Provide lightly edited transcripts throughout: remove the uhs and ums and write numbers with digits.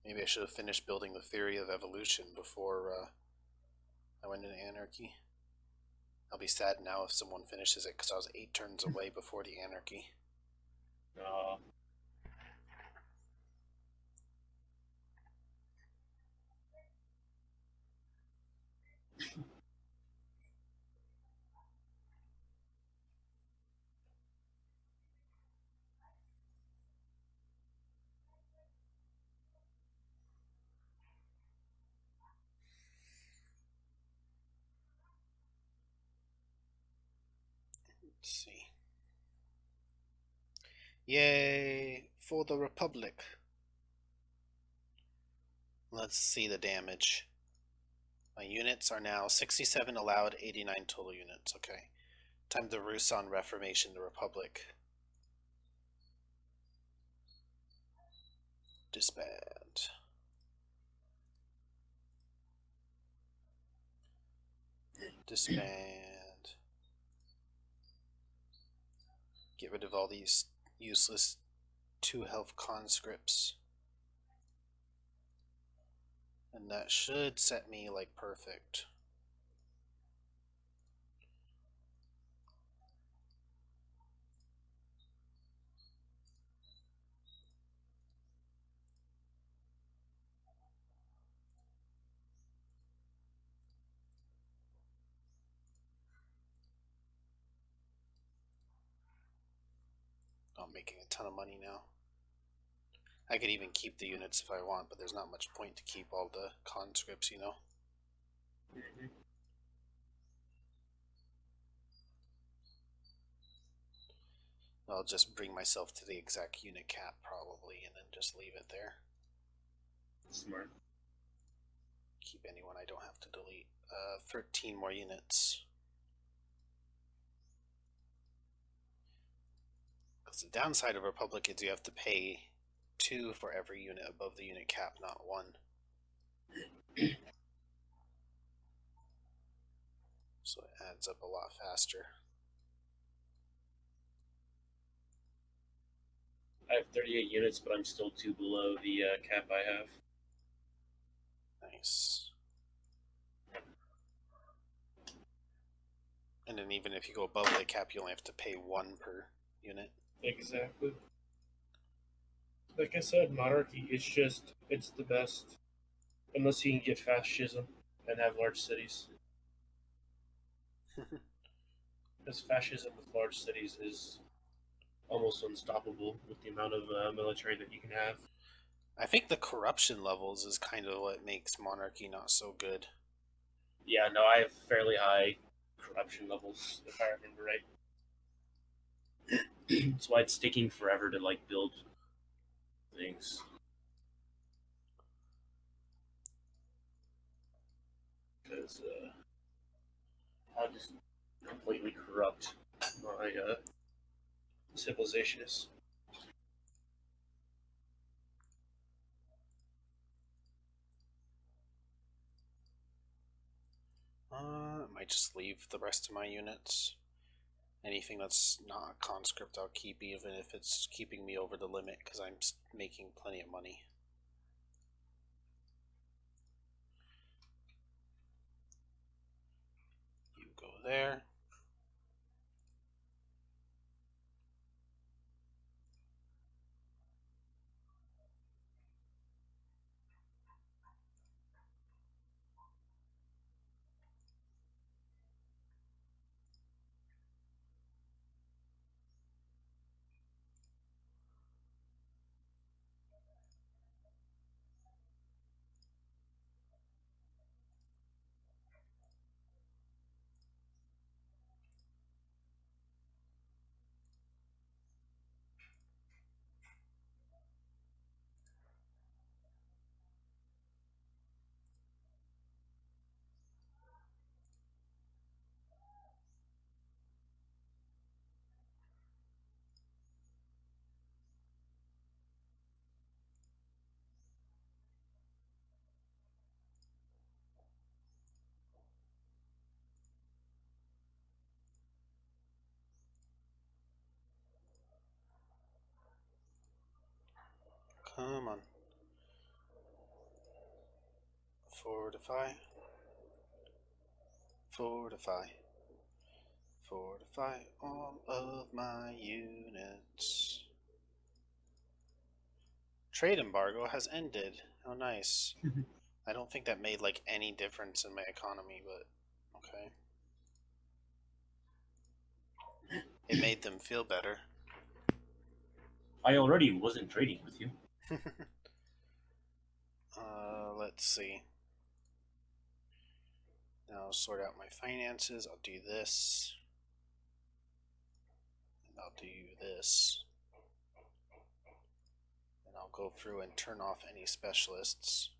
Maybe I should have finished building the theory of evolution before I went into anarchy. I'll be sad now if someone finishes it because I was 8 turns away before the anarchy. Let's see. Yay for the Republic. Let's see the damage. My units are now 67 allowed, 89 total units. Okay. Time to roost on Reformation, the Republic. Disband. Disband. Get rid of all these useless 2 health conscripts. And that should set me like perfect. I'm making a ton of money now. I could even keep the units if I want, but there's not much point to keep all the conscripts, you know? I'll just bring myself to the exact unit cap, probably, and then just leave it there. Smart. Keep anyone I don't have to delete. 13 more units. Because the downside of Republic is you have to pay 2 for every unit above the unit cap, not 1. So it adds up a lot faster. I have 38 units, but I'm still 2 below the cap I have. Nice. And then even if you go above the cap, you only have to pay 1 per unit. Exactly. Like I said, monarchy, it's the best. Unless you can get fascism and have large cities. Because fascism with large cities is almost unstoppable with the amount of military that you can have. I think the corruption levels is kind of what makes monarchy not so good. Yeah, no, I have fairly high corruption levels, if I remember right. That's why it's taking forever to like build things. Because how just completely corrupt my civilization is. I might just leave the rest of my units. Anything that's not a conscript I'll keep, even if it's keeping me over the limit, because I'm making plenty of money. You go there. Come on. Fortify. Fortify. Fortify all of my units. Trade embargo has ended. How nice. I don't think that made like any difference in my economy, but okay. It made them feel better. I already wasn't trading with you. Let's see. Now I'll sort out my finances. I'll do this. And I'll do this. And I'll go through and turn off any specialists.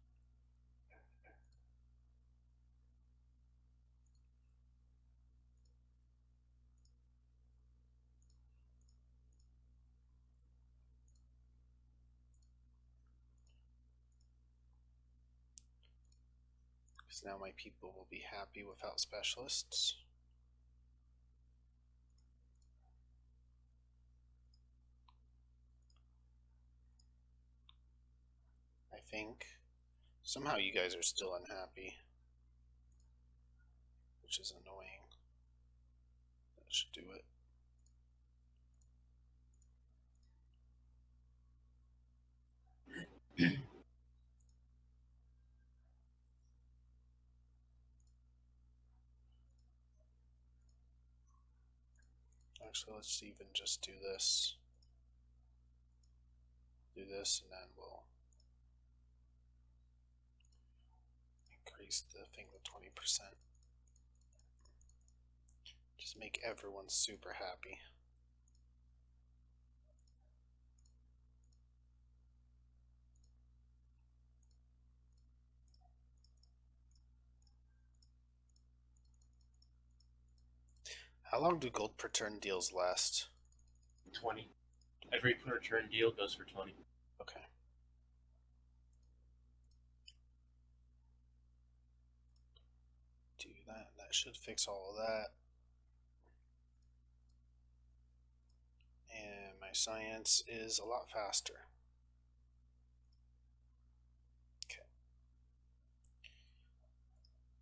Because now my people will be happy without specialists. I think. Somehow you guys are still unhappy. Which is annoying. That should do it. Actually, let's even just do this. Do this, and then we'll increase the thing to 20%. Just make everyone super happy. How long do gold per turn deals last? 20. Every per turn deal goes for 20. Okay. Do that. That should fix all of that. And my science is a lot faster. Okay.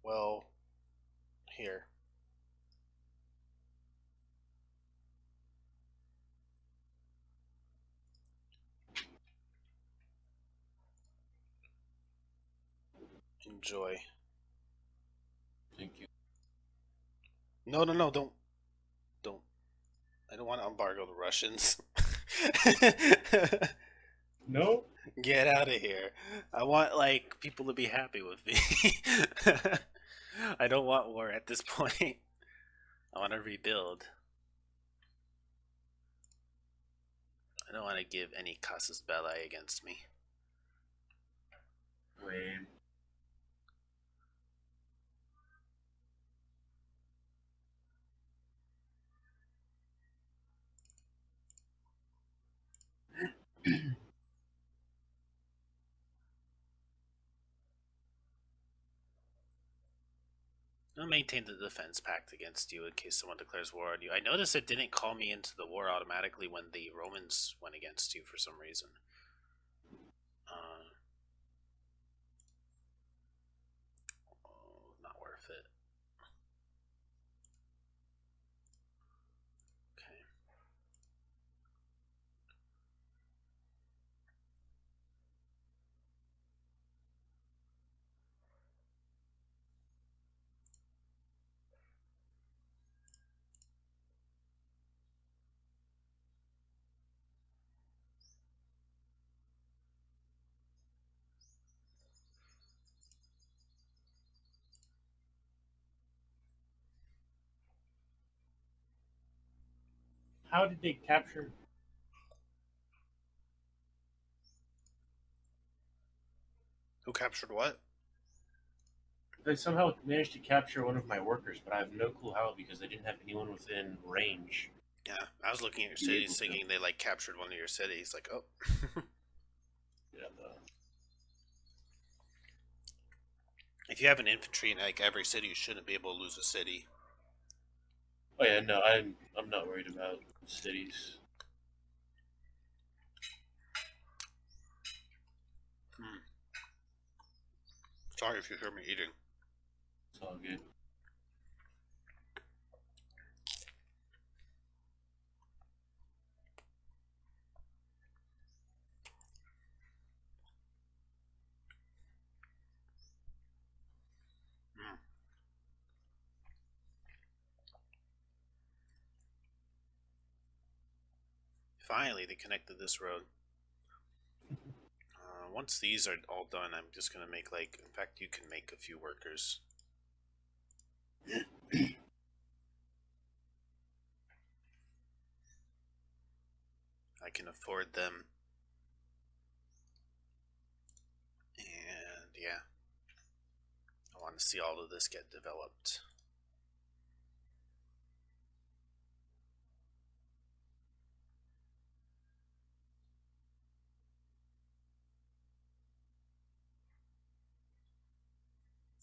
Well, here. Enjoy. Thank you. No, don't. I don't want to embargo the Russians. No? Get out of here. I want, like, people to be happy with me. I don't want war at this point. I want to rebuild. I don't want to give any casus belli against me. Wait. I'll maintain the defense pact against you in case someone declares war on you. I noticed it didn't call me into the war automatically when the Romans went against you for some reason. Not worth it. Okay. How did they capture? Who captured what? They somehow managed to capture one of my workers, but I have no clue how because they didn't have anyone within range. Yeah, I was looking at your cities thinking they like captured one of your cities. Like, oh. Yeah. If you have an infantry in like every city, you shouldn't be able to lose a city. Oh yeah, no, I'm not worried about cities. Sorry if you hear me eating. It's all good. Mm. Finally, they connected this road. Once these are all done, I'm just gonna make like. In fact, you can make a few workers. I can afford them. And yeah, I want to see all of this get developed.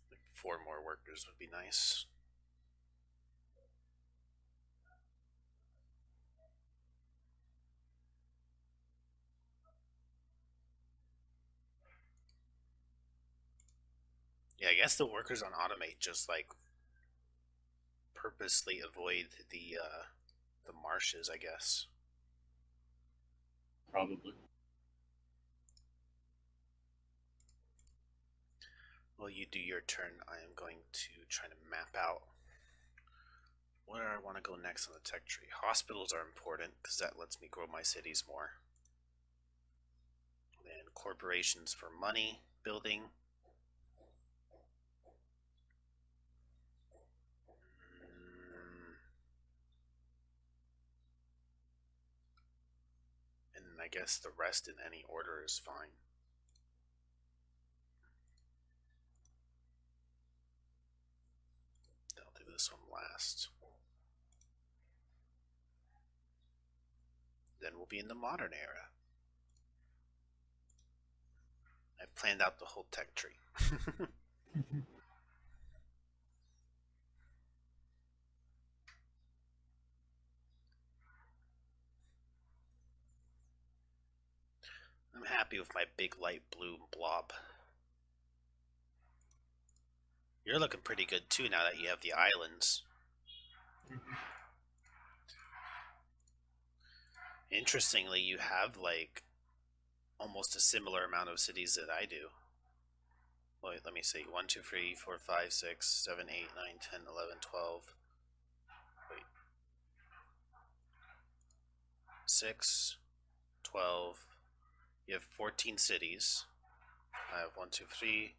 Like 4 more workers would be nice. Yeah, I guess the workers on automate just like purposely avoid the marshes, I guess. Probably. While you do your turn, I am going to try to map out where I want to go next on the tech tree. Hospitals are important because that lets me grow my cities more. Then corporations for money building. And I guess the rest in any order is fine. I'll do this one last. Then we'll be in the modern era. I've planned out the whole tech tree. I'm happy with my big light blue blob. You're looking pretty good too now that you have the islands. Interestingly, you have like almost a similar amount of cities that I do. Wait, let me see. 1, 2, 3, 4, 5, 6, 7, 8, 9, 10, 11, 12. Wait. 6, 12. You have 14 cities. I have 1, 2, 3,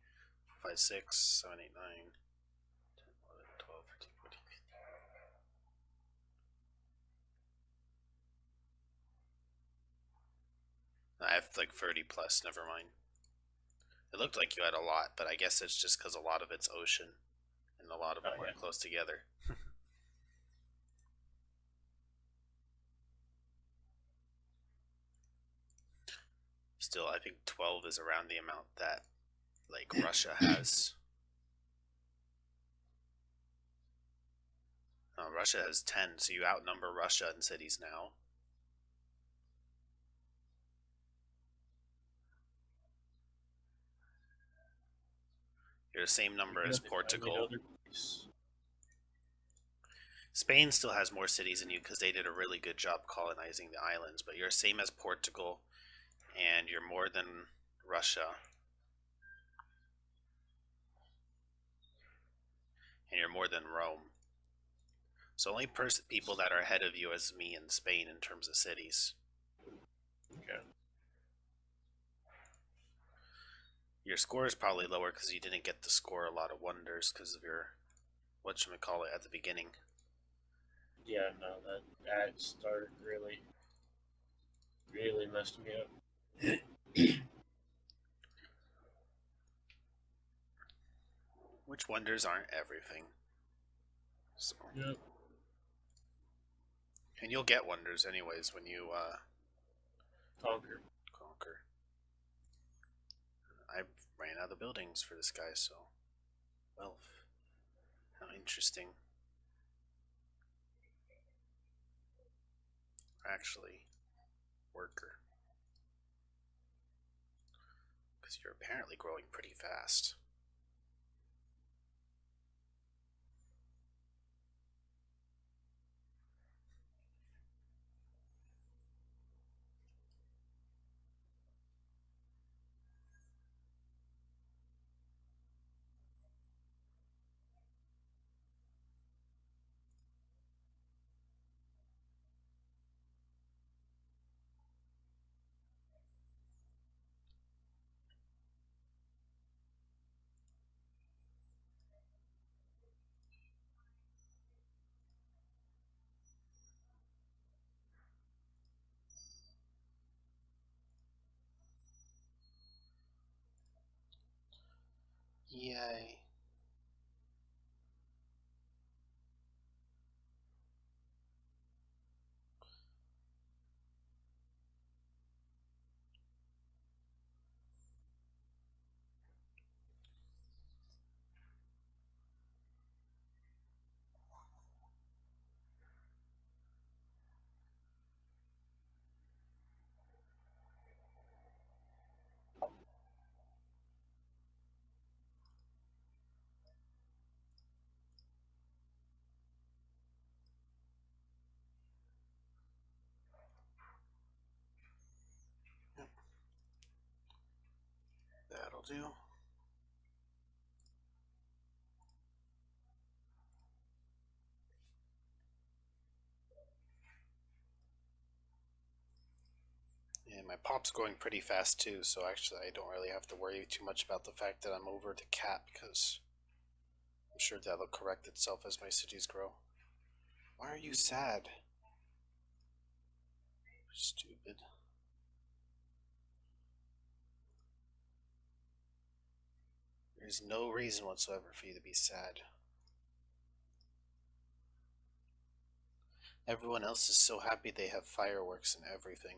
4, 5, 6, 7, 8, 9, 10, 11, 12, 13, 14, 15. I have like 30 plus, never mind. It looked like you had a lot, but I guess it's just because a lot of it's ocean and a lot of them are close together. Still, I think 12 is around the amount that like Russia has. Russia has 10, so you outnumber Russia in cities now. You're the same number as Portugal. Spain still has more cities than you because they did a really good job colonizing the islands, but you're same as Portugal, and you're more than Russia. And you're more than Rome. So only people that are ahead of you is me and Spain in terms of cities. Okay. Your score is probably lower because you didn't get to score a lot of wonders because of your whatchamacallit at the beginning. Yeah, no, that ad started really messed me up. Which wonders aren't everything. So. Yep. And you'll get wonders anyways when you Conquer. I ran out of buildings for this guy, so wealth. How interesting. Actually, worker. Because you're apparently growing pretty fast. Yay. Yep. That'll do. And my pop's going pretty fast too, so actually I don't really have to worry too much about the fact that I'm over the cap, because I'm sure that'll correct itself as my cities grow. Why are you sad? Stupid. There's no reason whatsoever for you to be sad. Everyone else is so happy they have fireworks and everything.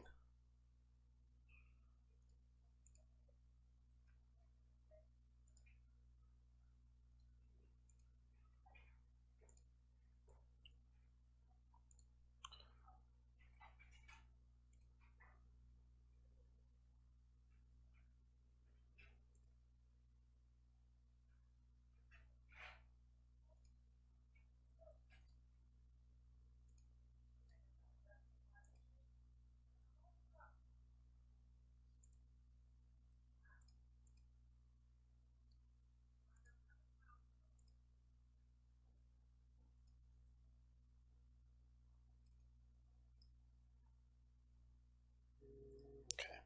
Okay.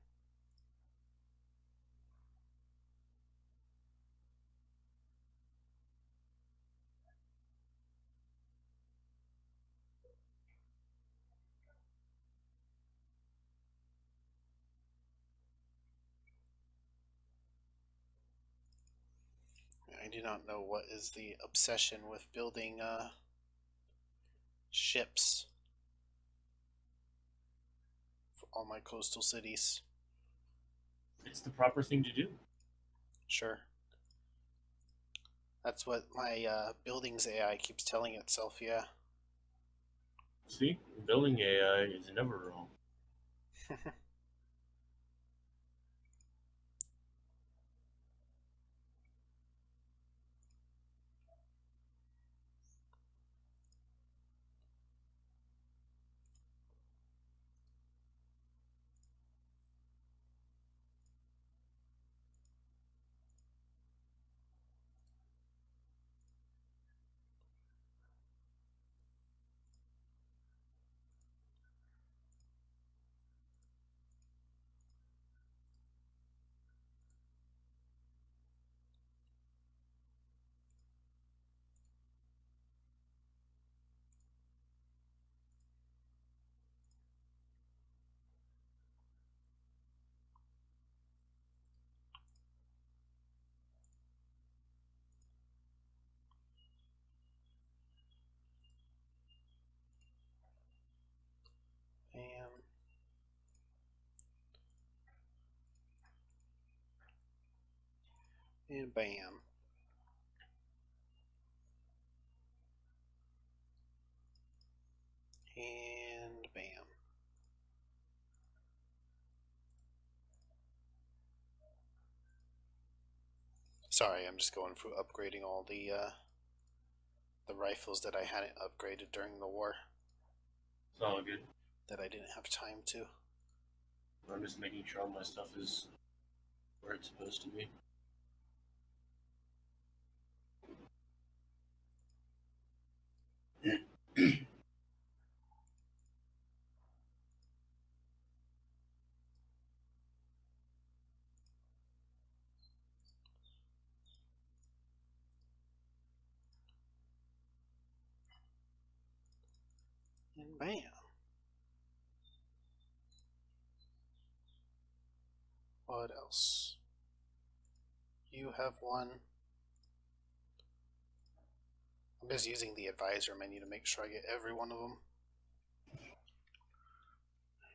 I do not know what is the obsession with building ships for all my coastal cities. It's the proper thing to do. Sure. That's what my buildings AI keeps telling itself, yeah. See, building AI is never wrong. Bam. And bam. And bam. Sorry, I'm just going through upgrading all the rifles that I hadn't upgraded during the war It's all good. that I didn't have time to. I'm just making sure all my stuff is where it's supposed to be. And bam. What else? You have one. I'm just using the advisor menu to make sure I get every one of them.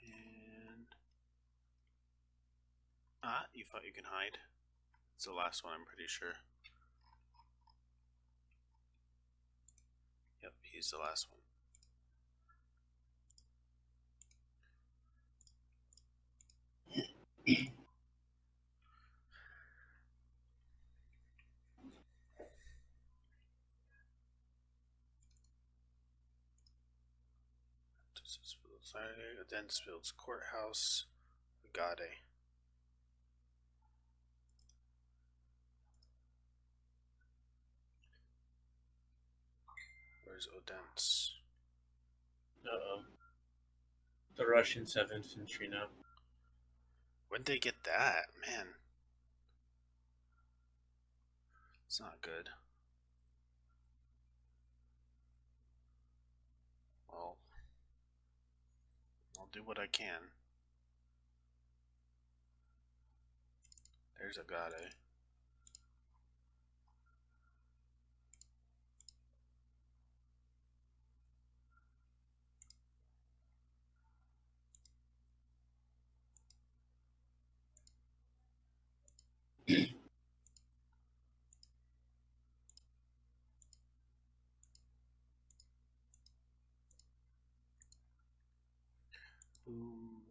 And you thought you can hide. It's the last one, I'm pretty sure. Yep, he's the last one. Densfield's Courthouse, Gade. Where's Odense? The Russians have infantry now. When'd they get that? Man. It's not good. Well, I'll do what I can. There's a Gade. Boom.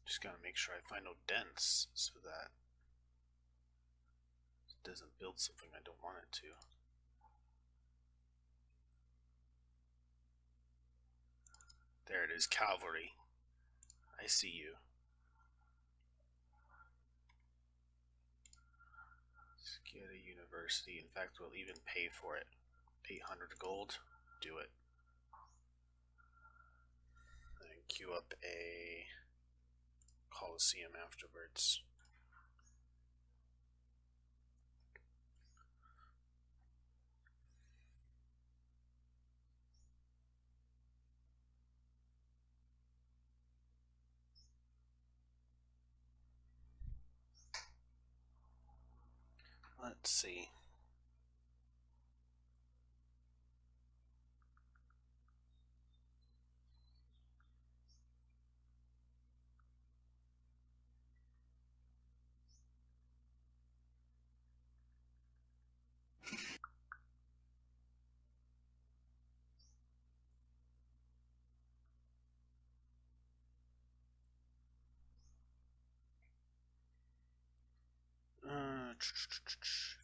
Just gotta make sure I find Odense so that it doesn't build something I don't want it to. There it is, cavalry. I see you. Let's get a university. In fact, we'll even pay for it. 800 gold. Do it. And queue up a Coliseum afterwards. Let's see.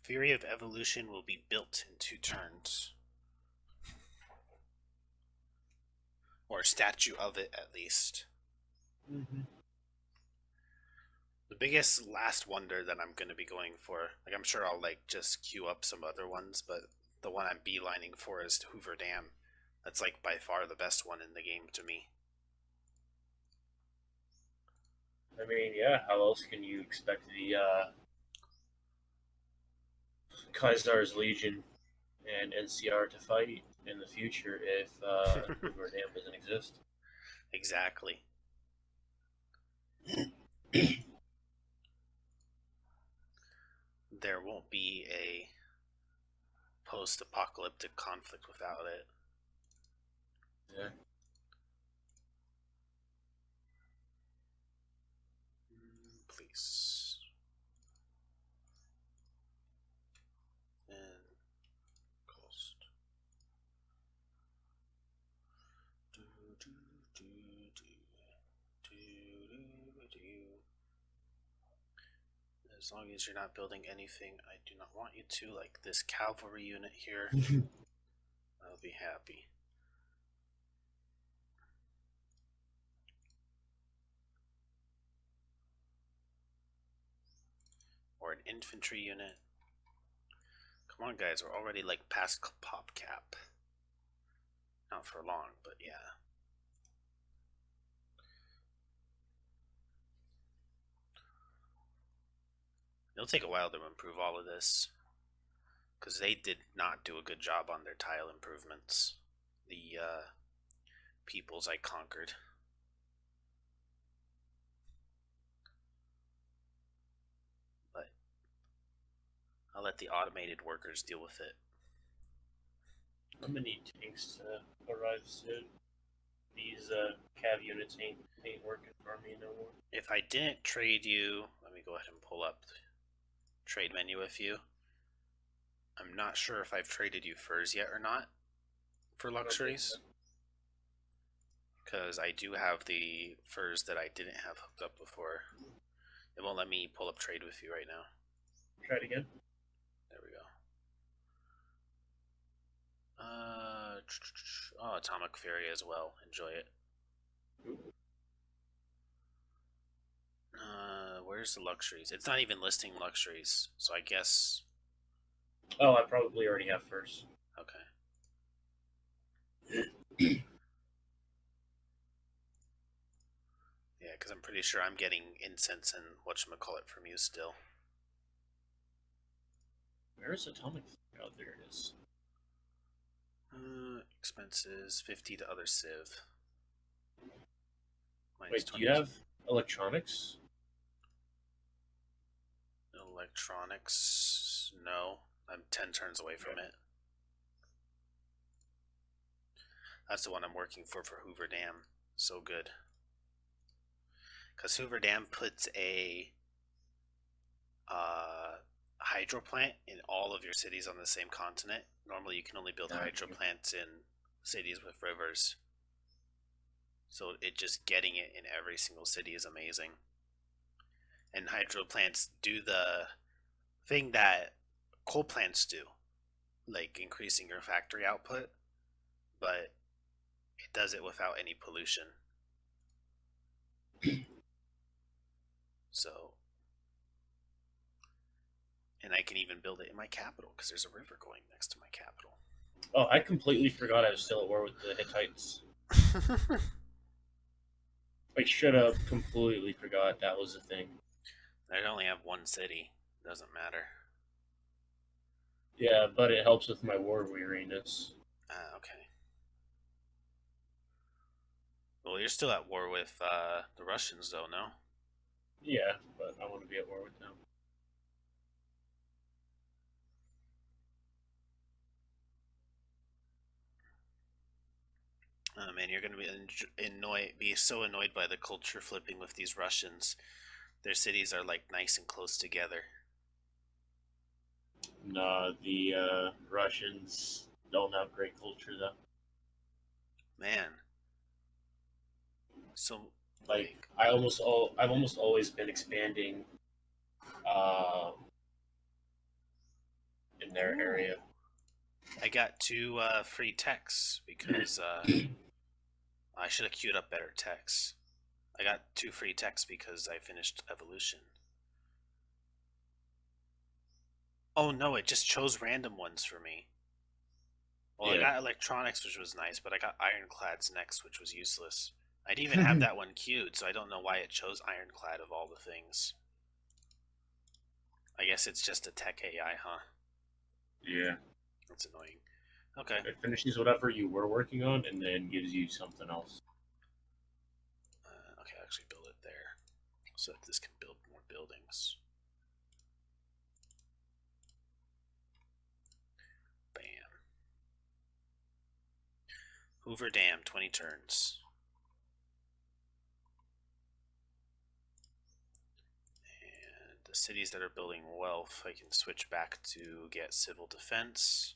Theory of Evolution will be built in 2 turns. Or a statue of it, at least. Mm-hmm. The biggest last wonder that I'm going to be going for, like I'm sure I'll like just queue up some other ones, but the one I'm beelining for is Hoover Dam. That's like by far the best one in the game to me. I mean, yeah, how else can you expect the Kaisar's Legion and NCR to fight in the future if Hoover Dam doesn't exist? Exactly. There won't be a post-apocalyptic conflict without it. Yeah. Please. And cost. As long as you're not building anything I do not want you to, like this cavalry unit here, I'll be happy. Or an infantry unit. Come on, guys, we're already like past pop cap. Not for long, but yeah. It'll take a while to improve all of this. because they did not do a good job on their tile improvements. The peoples I conquered. But I'll let the automated workers deal with it. I'm gonna need tanks to arrive soon. These cav units ain't working for me no more. If I didn't trade you, let me go ahead and pull up the trade menu with you. I'm not sure if I've traded you furs yet or not for luxuries. Because I do have the furs that I didn't have hooked up before. It won't let me pull up trade with you right now. Try it again. There we go. Oh, Atomic Fury as well. Enjoy it. Where's the luxuries? It's not even listing luxuries, so I guess. Oh, I probably already have first. Okay. Yeah, because I'm pretty sure I'm getting incense and whatchamacallit from you still. Where's Atomic? Oh, there it is. Expenses 50 to other civ. Wait, do you have electronics? Electronics? No. I'm 10 turns away from it. That's the one I'm working for Hoover Dam. So good. Because Hoover Dam puts a hydro plant in all of your cities on the same continent. Normally you can only build hydro plants in cities with rivers. So it just getting it in every single city is amazing. And hydro plants do the thing that coal plants do, like increasing your factory output, but it does it without any pollution. So, and I can even build it in my capital because there's a river going next to my capital. Oh, I completely forgot I was still at war with the Hittites. I should have completely forgot that was a thing. I only have one city. Doesn't matter. Yeah, but it helps with my war weariness. Okay. Well, you're still at war with the Russians, though, no? Yeah, but I want to be at war with them. Oh man, you're gonna be so annoyed by the culture flipping with these Russians. Their cities are like nice and close together. Nah, the Russians don't have great culture though. Man. So like I've almost always been expanding in their area. I got 2 free techs because I should have queued up better techs. I got 2 free techs because I finished evolution. Oh no, it just chose random ones for me. Well, Yeah. I got electronics, which was nice, but I got ironclads next, which was useless. I didn't even have that one queued, so I don't know why it chose ironclad of all the things. I guess it's just a tech AI, huh? Yeah. That's annoying. Okay. It finishes whatever you were working on and then gives you something else. Okay, I'll actually build it there so that this can build more buildings. Bam. Hoover Dam, 20 turns. And the cities that are building wealth, I can switch back to get civil defense.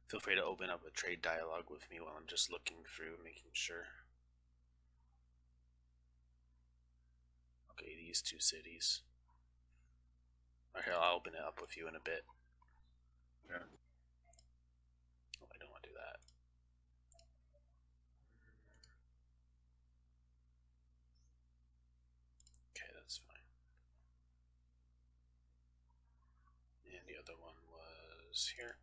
Feel free to open up a trade dialogue with me while I'm just looking through, making sure. Okay, these 2 cities. Okay, I'll open it up with you in a bit. Yeah. Oh, I don't want to do that. Okay, that's fine. And the other one was here.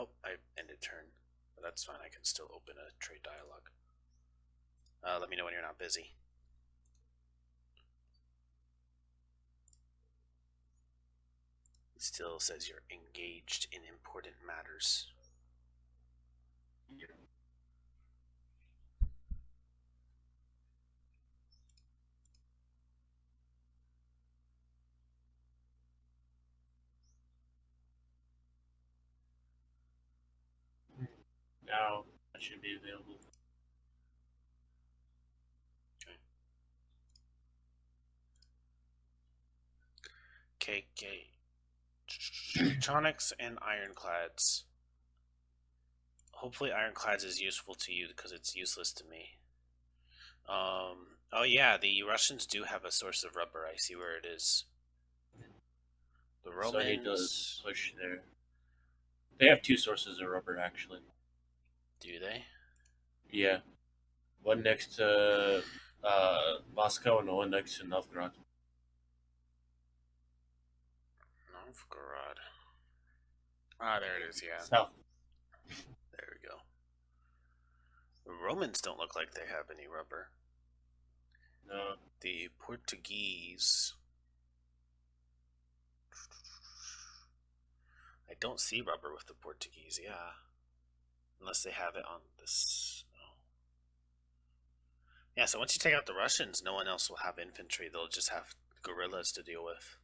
Oh, I ended turn. But that's fine, I can still open a trade dialogue. Let me know when you're not busy. It still says you're engaged in important matters. Now that should be available. KK. Electronics and ironclads. Hopefully ironclads is useful to you because it's useless to me. Oh yeah, the Russians do have a source of rubber. I see where it is. The Romans... So I need to push there. They have two sources of rubber, actually. Do they? Yeah. One next to Moscow and one next to Novgorod. Novgorod. Ah, there it is, yeah. South. There we go. The Romans don't look like they have any rubber. No. The Portuguese... I don't see rubber with the Portuguese, yeah. Unless they have it on this... No. Yeah, so once you take out the Russians, no one else will have infantry. They'll just have guerrillas to deal with.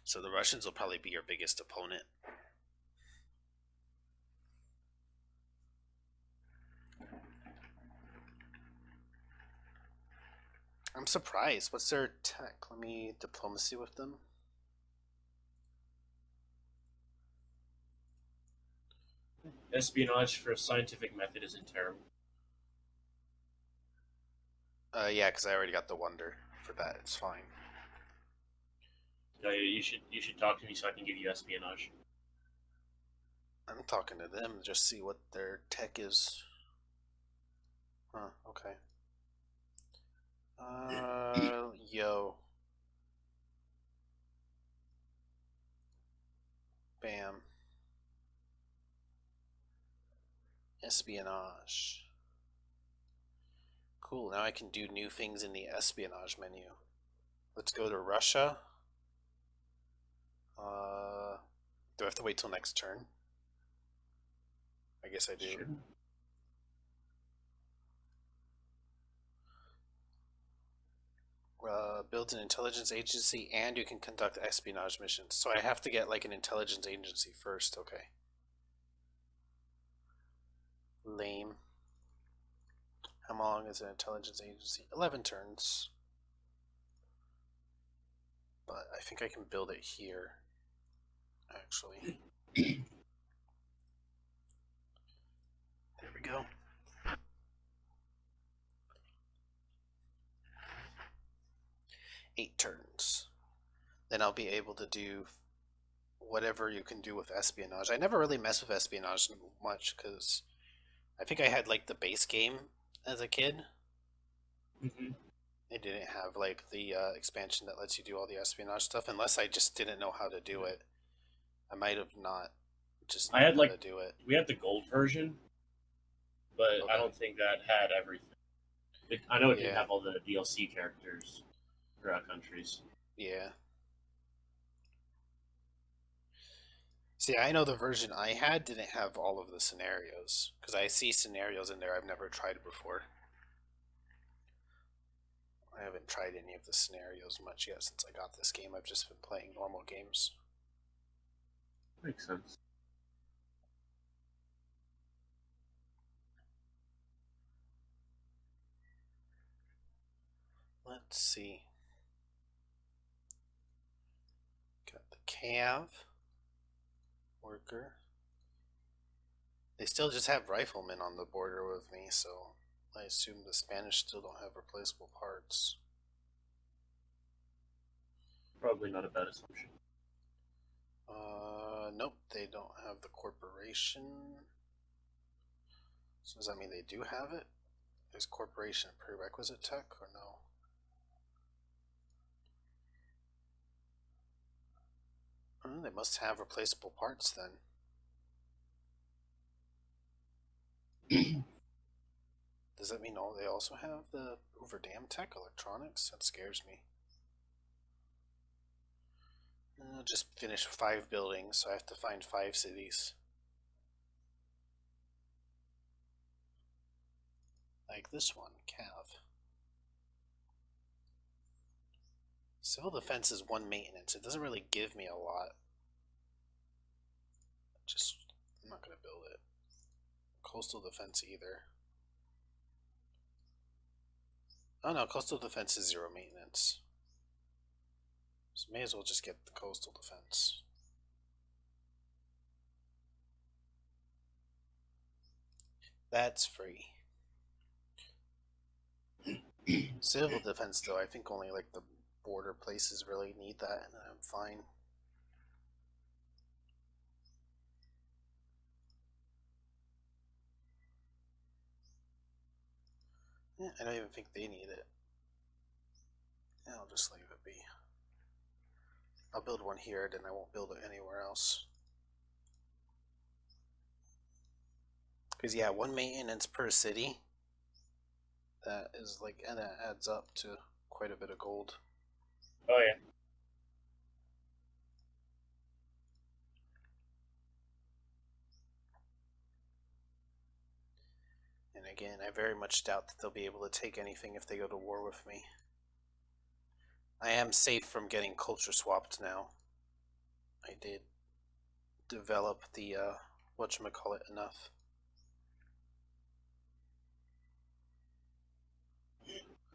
So the Russians will probably be your biggest opponent. I'm surprised. What's their tech? Let me diplomacy with them. Espionage for a scientific method isn't terrible. Yeah, because I already got the wonder for that. It's fine. You should talk to me so I can give you espionage. I'm talking to them to just see what their tech is. Huh, okay. Yo. Bam. Espionage. Cool, now I can do new things in the espionage menu. Let's go to Russia. Do I have to wait till next turn? I guess I do. Sure. Build an intelligence agency and you can conduct espionage missions. So I have to get like an intelligence agency first, okay. Lame. How long is an intelligence agency? 11 turns. But I think I can build it here, actually. There we go. Eight turns. Then I'll be able to do whatever you can do with espionage. I never really mess with espionage much because I think I had like the base game as a kid. Mm-hmm. It didn't have like the expansion that lets you do all the espionage stuff, unless I just didn't know how to do it. I might have not just known how to do it. We had the gold version, but Okay. I don't think that had everything. I know it didn't have all the DLC characters throughout countries. Yeah. See, I know the version I had didn't have all of the scenarios, because I see scenarios in there I've never tried before. I haven't tried any of the scenarios much yet since I got this game. I've just been playing normal games. Makes sense. Let's see. Got the Cav worker. They still just have riflemen on the border with me, so I assume the Spanish still don't have replaceable parts. Probably not a bad assumption. Nope, they don't have the corporation. So does that mean they do have it? Is corporation a prerequisite tech or no? Oh, they must have replaceable parts then. Does that mean they also have the overdam tech electronics? That scares me. Just finished 5 buildings, so I have to find 5 cities. Like this one, Cav. Civil defense is 1 maintenance. It doesn't really give me a lot. I'm not going to build it. Coastal defense either. Oh no, coastal defense is 0 maintenance. So may as well just get the coastal defense. That's free. Civil defense though, I think only like the border places really need that, and I'm fine. Yeah, I don't even think they need it. Yeah, I'll just leave it be. I'll build one here, then I won't build it anywhere else. Because yeah, 1 maintenance per city. That is like, and that adds up to quite a bit of gold. Oh yeah. And again, I very much doubt that they'll be able to take anything if they go to war with me. I am safe from getting culture swapped now. I did develop the, whatchamacallit enough.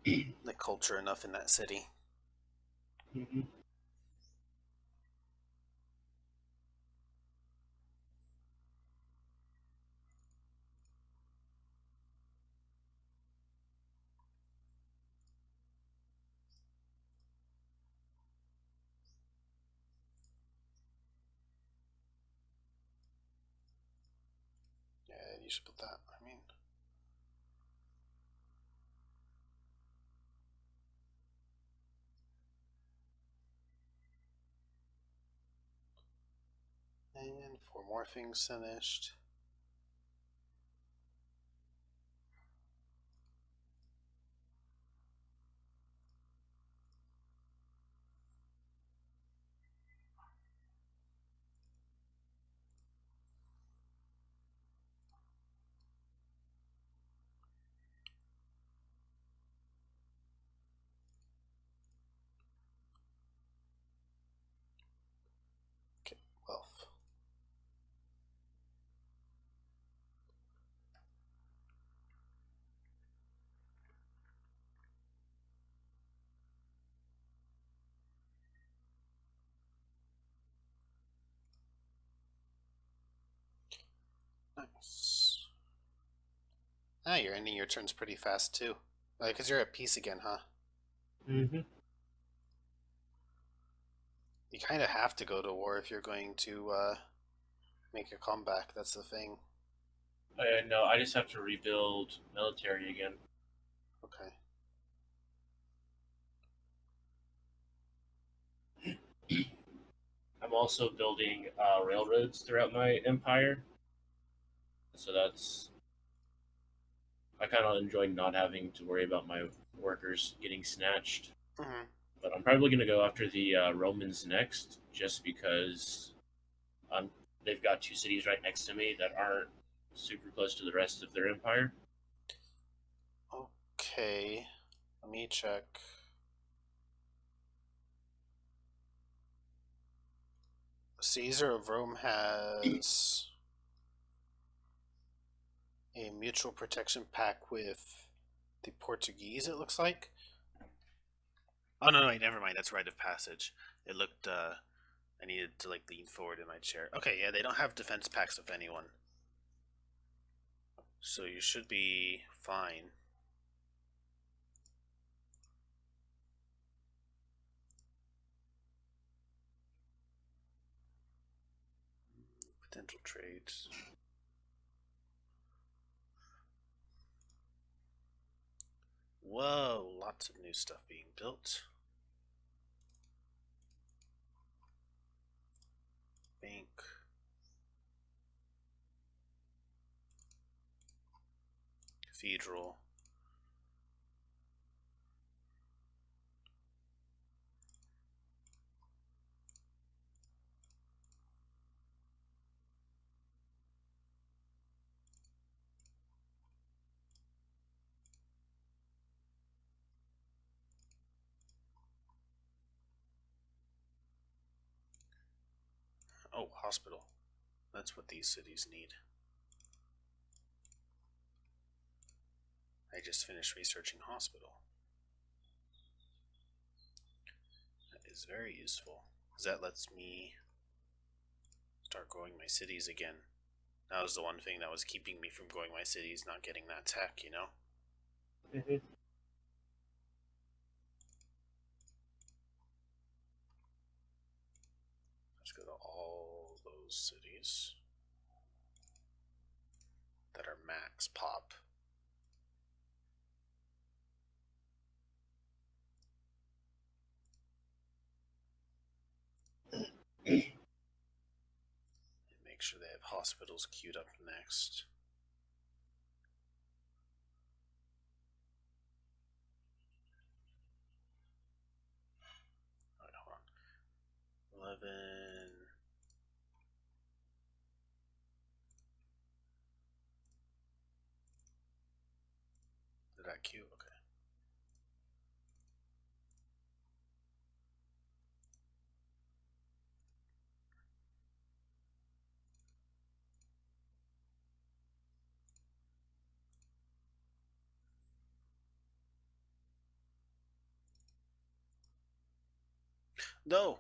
The culture enough in that city. Mm-hmm. Yeah, you should put that, I mean. And 4 more things finished. Okay, wealth. Nice. Ah, you're ending your turns pretty fast too. Because you're at peace again, huh? Mm-hmm. You kind of have to go to war if you're going to make a comeback. That's the thing. No, I just have to rebuild military again. Okay. I'm also building railroads throughout my empire. So that's. I kind of enjoy not having to worry about my workers getting snatched. Mm-hmm. But I'm probably going to go after the Romans next, just because they've got 2 cities right next to me that aren't super close to the rest of their empire. Okay. Let me check. Caesar of Rome has a mutual protection pact with the Portuguese, it looks like. Oh, no, never mind. That's rite of passage. It looked, I needed to, like, lean forward in my chair. Okay, yeah, they don't have defense pacts with anyone. So you should be fine. Potential trades. Whoa, lots of new stuff being built. Bank. Cathedral. Oh, hospital. That's what these cities need. I just finished researching hospital. That is very useful, because that lets me start growing my cities again. That was the one thing that was keeping me from growing my cities, not getting that tech, you know? Mm-hmm. Let's go to all those cities that are max pop. And make sure they have hospitals queued up next. Alright, hold on. 11. Did that queue? Okay. No!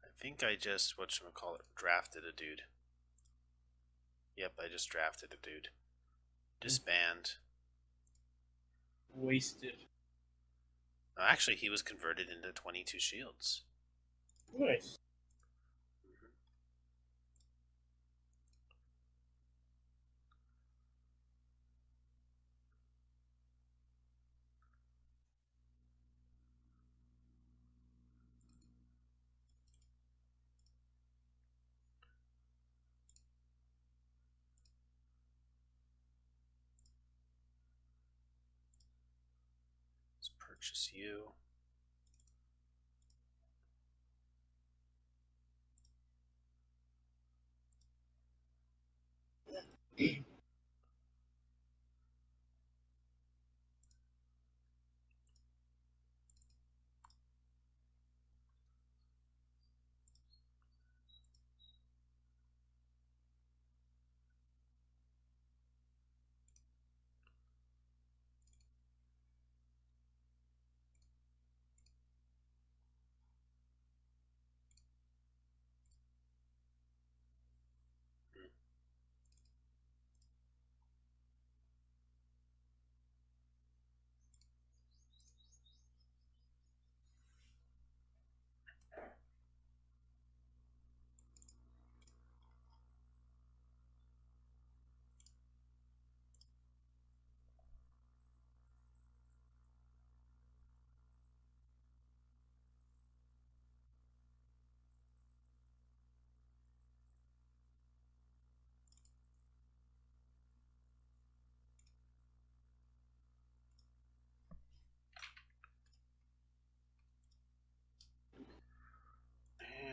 I think I just, whatchamacallit, drafted a dude. Yep, I just drafted a dude. Disband. Wasted. Actually, he was converted into 22 shields. Nice. Let's purchase you.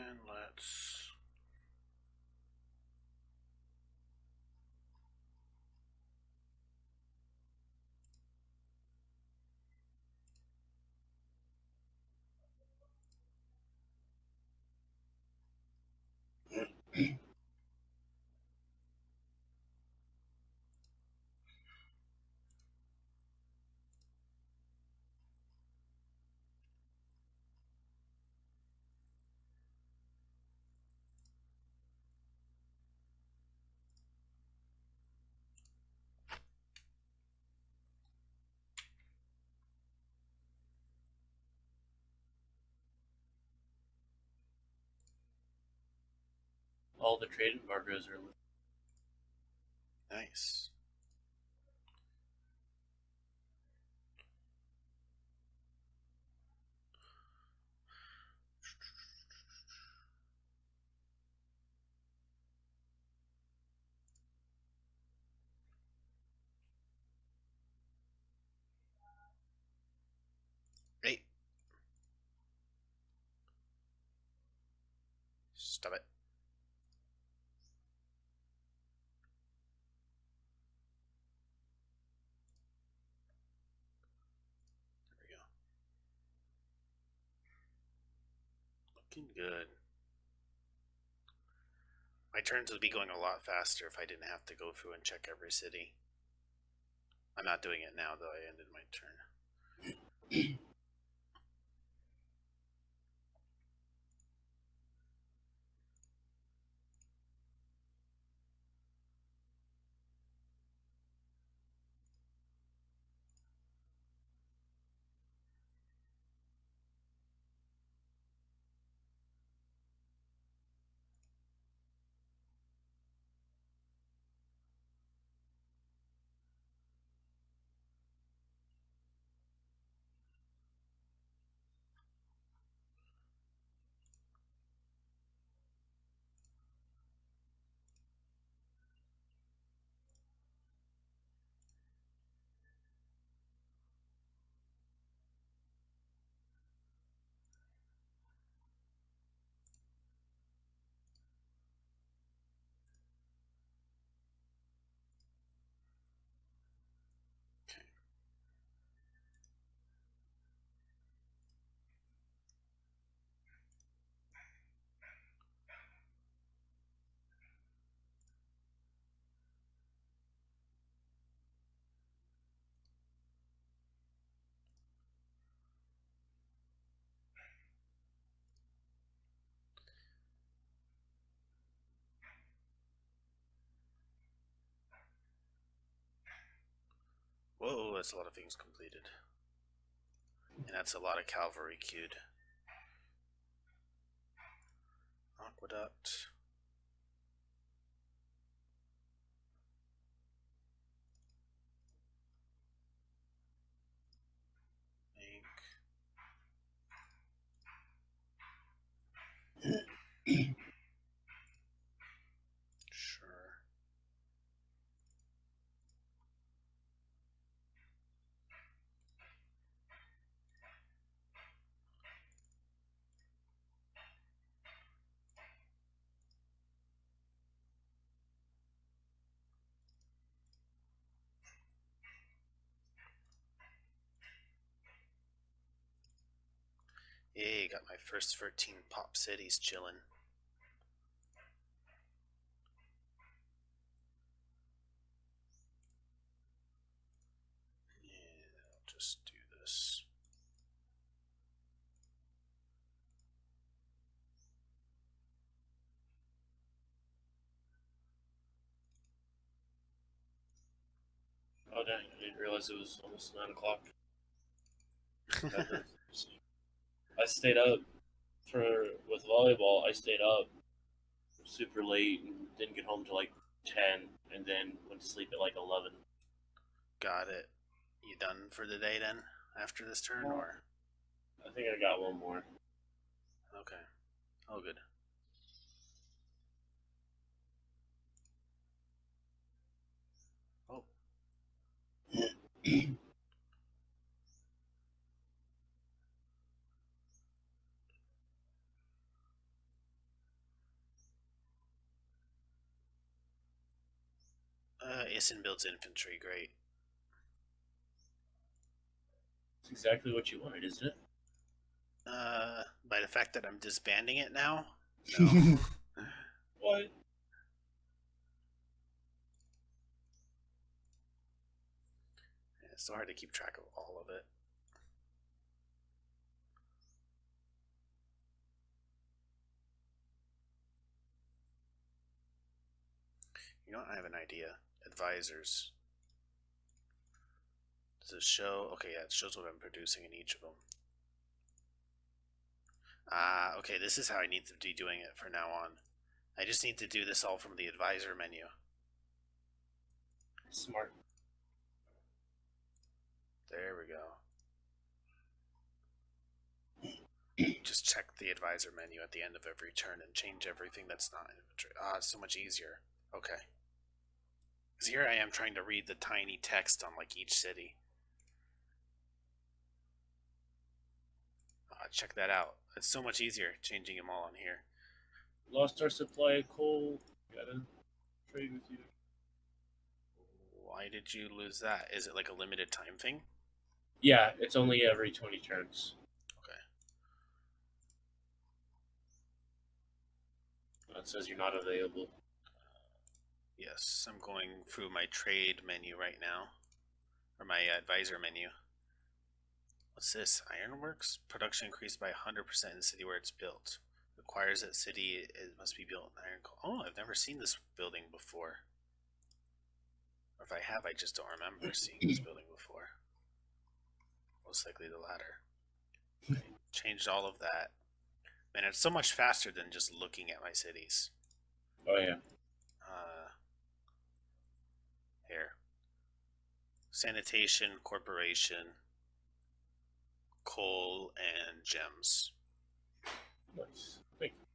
And let's... All the trade embargoes are lifted. Nice. Stop it. There we go. Looking good. My turns would be going a lot faster if I didn't have to go through and check every city. I'm not doing it now, though. I ended my turn. Whoa, that's a lot of things completed. And that's a lot of cavalry queued. Aqueduct. Bank. Sure. Yay, got my first 13 pop cities chillin'. And I'll just do this. Oh dang, I didn't realize it was almost 9 o'clock. I stayed up with volleyball. I stayed up super late and didn't get home till like 10, and then went to sleep at like 11. Got it. You done for the day then? After this turn, or? I think I got one more. Okay. Oh, good. Oh. Isin builds infantry, great. It's exactly what you wanted, isn't it? By the fact that I'm disbanding it now? No. What? Yeah, it's so hard to keep track of all of it. You know what? I have an idea. Advisors. Does it show? Okay, yeah, it shows what I'm producing in each of them. Okay, this is how I need to be doing it from now on. I just need to do this all from the advisor menu. Smart. There we go. Just check the advisor menu at the end of every turn and change everything that's not inventory. It's so much easier. Okay. Because here I am trying to read the tiny text on like each city. Check that out. It's so much easier changing them all on here. lost our supply of coal. Gotta trade with you. Why did you lose that? Is it like a limited time thing? Yeah, it's only every 20 turns. Okay. It says you're not available. Yes, I'm going through my trade menu right now. Or my advisor menu. What's this? Ironworks? Production increased by 100% in the city where it's built. Requires that city it must be built in iron coal. Oh, I've never seen this building before. Or if I have, I just don't remember seeing this building before. Most likely the latter. Okay. Changed all of that. Man, it's so much faster than just looking at my cities. Oh yeah. Here. Sanitation, corporation, coal, and gems. Nice. Thank you.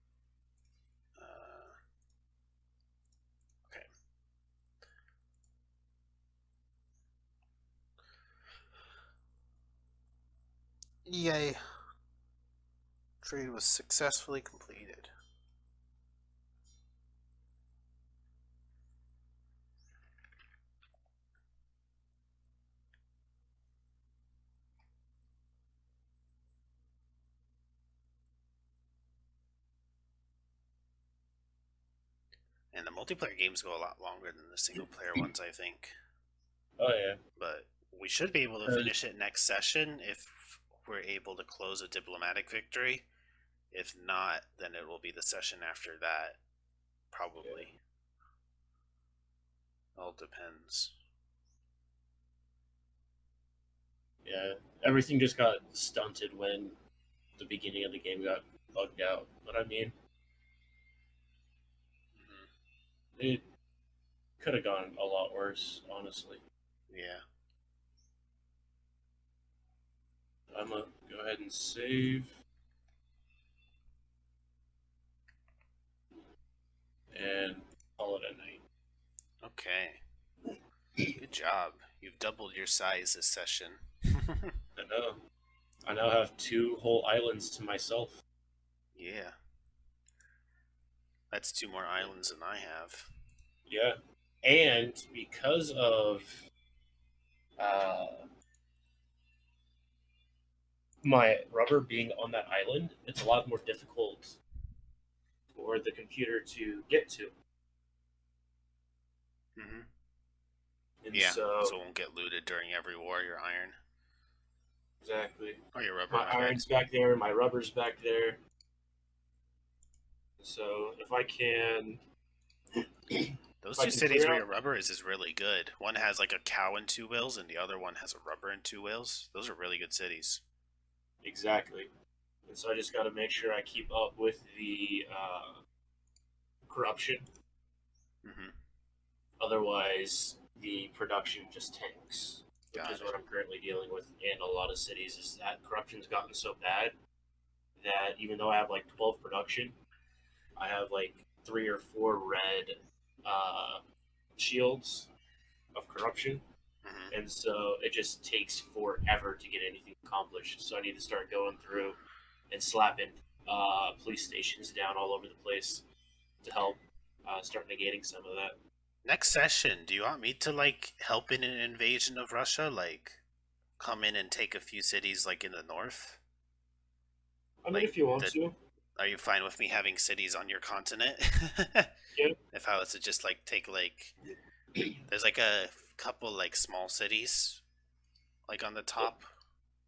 Okay. Yay. Trade was successfully completed. And the multiplayer games go a lot longer than the single player ones, I think. Oh yeah. But we should be able to finish it next session if we're able to close a diplomatic victory. If not, then it will be the session after that. Probably. All depends. Yeah. Everything just got stunted when the beginning of the game got bugged out. But I mean, it could have gone a lot worse, honestly. Yeah. I'm gonna go ahead and save. And call it a night. Okay. Good job. You've doubled your size this session. I know. I now have 2 whole islands to myself. Yeah. That's 2 more islands than I have. Yeah. And because of my rubber being on that island, it's a lot more difficult for the computer to get to. Mm-hmm. And Yeah, so it won't get looted during every war, your iron. exactly. Or your rubber. My iron's back there, my rubber's back there. So if I can Those if I 2 can cities clear where out your rubber is really good. One has like a cow and 2 whales, and the other one has a rubber and 2 whales. Those are really good cities. exactly. And so I just got to make sure I keep up with the corruption. Mm-hmm. Otherwise, the production just tanks, which Got is it. what I'm currently dealing with in a lot of cities. Is that corruption's gotten so bad that even though I have like 12 production, I have like 3 or 4 red shields of corruption, Mm-hmm. and so it just takes forever to get anything accomplished. So I need to start going through and slapping police stations down all over the place to help start negating some of that. Next session, do you want me to like help in an invasion of Russia? Like, come in and take a few cities like in the north? I mean, Like if you want the to, Are you fine with me having cities on your continent? yeah. If I was to just like take like, there's like a couple like small cities, like on the top.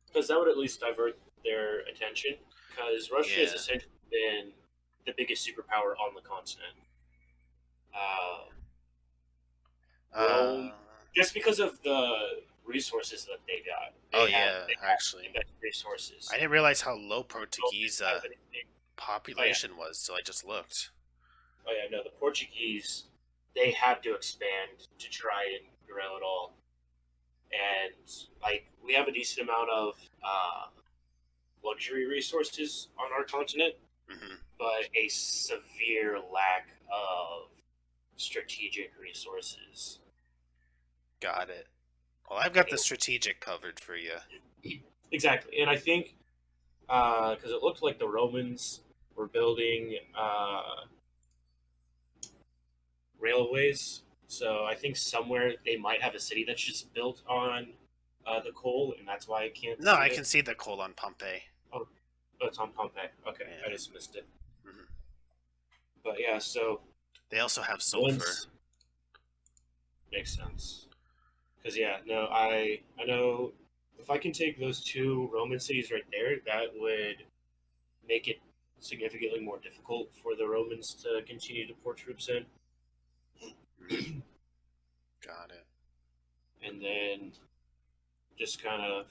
Because that would at least divert their attention. Because Russia has Yeah. essentially been the biggest superpower on the continent. Rome, Uh. just because of the resources that they got. Oh yeah, They have the actually, best resources. I didn't realize how low Don't Portuguese have anything. population was, so I just looked. Oh yeah, no, the Portuguese, they had to expand to try and grow it all. And like we have a decent amount of luxury resources on our continent, Mm-hmm. but a severe lack of strategic resources. Got it. Well, I've got the strategic covered for you. Exactly, and I think because it looked like the Romans we're building railways. So I think somewhere they might have a city that's just built on the coal, and that's why I can't No, see I it. can see the coal on Pompeii. Oh, it's on Pompeii. Okay, Yeah. I just missed it. Mhm. But yeah, so They also have sulfur. once makes sense. Because yeah, no, I know if I can take those two Roman cities right there, that would make it significantly more difficult for the Romans to continue to pour troops in. Mhm. Got it. And then just kind of,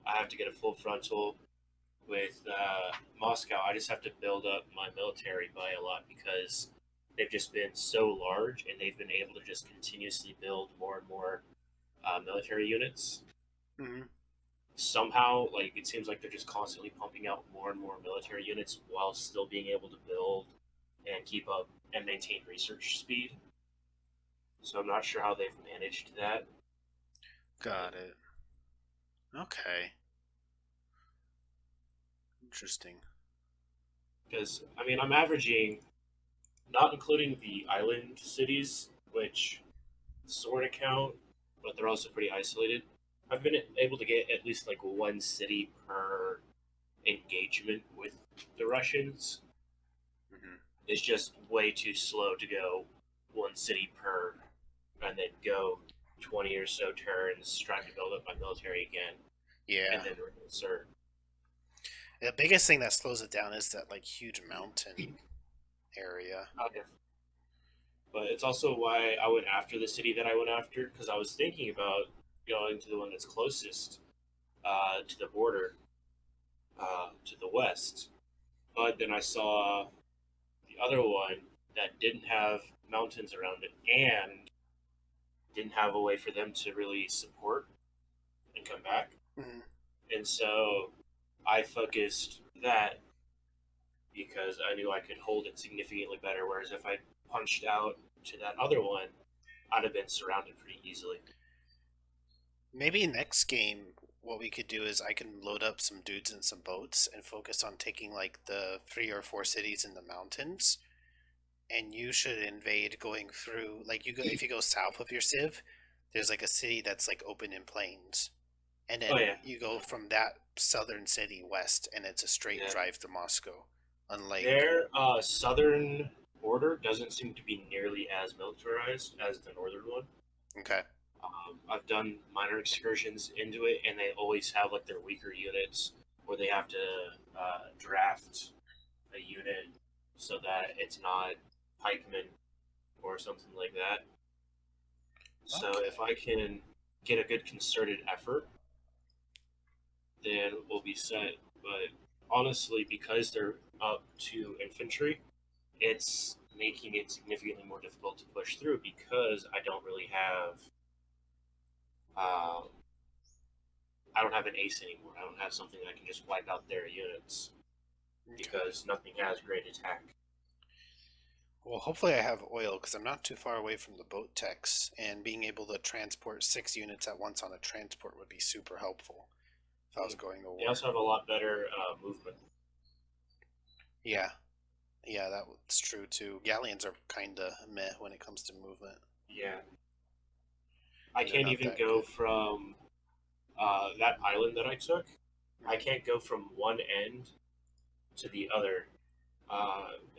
I have to get a full frontal with Moscow. I just have to build up my military by a lot because they've just been so large and they've been able to just continuously build more and more military units. Mm-hmm. Somehow, like it seems like they're just constantly pumping out more and more military units while still being able to build and keep up and maintain research speed. So I'm not sure how they've managed that. Got it. Okay. Interesting. Because I mean, I'm averaging, not including the island cities, which sort of count, but they're also pretty isolated. I've been able to get at least like one city per engagement with the Russians. Mm-hmm. It's just way too slow to go one city per and then go 20 or so turns trying to build up my military again Yeah. and then reinsert. The biggest thing that slows it down is that like huge mountain area. Okay. But it's also why I went after the city that I went after because I was thinking about going to the one that's closest to the border to the west. But then I saw the other one that didn't have mountains around it and didn't have a way for them to really support and come back. Mm-hmm. And so I focused that because I knew I could hold it significantly better. Whereas if I punched out to that other one, I'd have been surrounded pretty easily. Maybe next game, what we could do is I can load up some dudes and some boats and focus on taking like the 3 or 4 cities in the mountains. And you should invade going through like you go if you go south of your civ, there's like a city that's like open in plains. And Oh then yeah, you go from that southern city west and it's a straight yeah. drive to Moscow. Unlike Their southern border doesn't seem to be nearly as militarized as the northern one. okay. I've done minor excursions into it, and they always have like their weaker units where they have to draft a unit so that it's not pikemen or something like that. So Okay. if I can get a good concerted effort, then we'll be set. But honestly, because they're up to infantry, it's making it significantly more difficult to push through because uh, I don't have an ace anymore. I don't have something that can just wipe out their units because nothing has great attack. Well, hopefully I have oil because I'm not too far away from the boat techs, and being able to transport 6 units at once on a transport would be super helpful if I was going to They war. also have a lot better movement. Yeah, yeah, that's true too. Galleons are kind of meh when it comes to movement. Yeah, I And they're can't not even that go good. from that island that I took. I can't go from one end to the other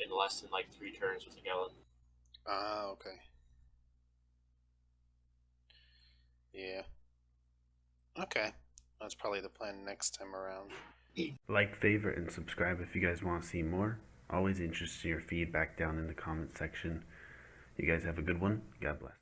in less than like 3 turns with a gallon. Ah, okay. Yeah. Okay. That's probably the plan next time around. Like, favorite, and subscribe if you guys want to see more. Always interested in your feedback down in the comment section. You guys have a good one. God bless.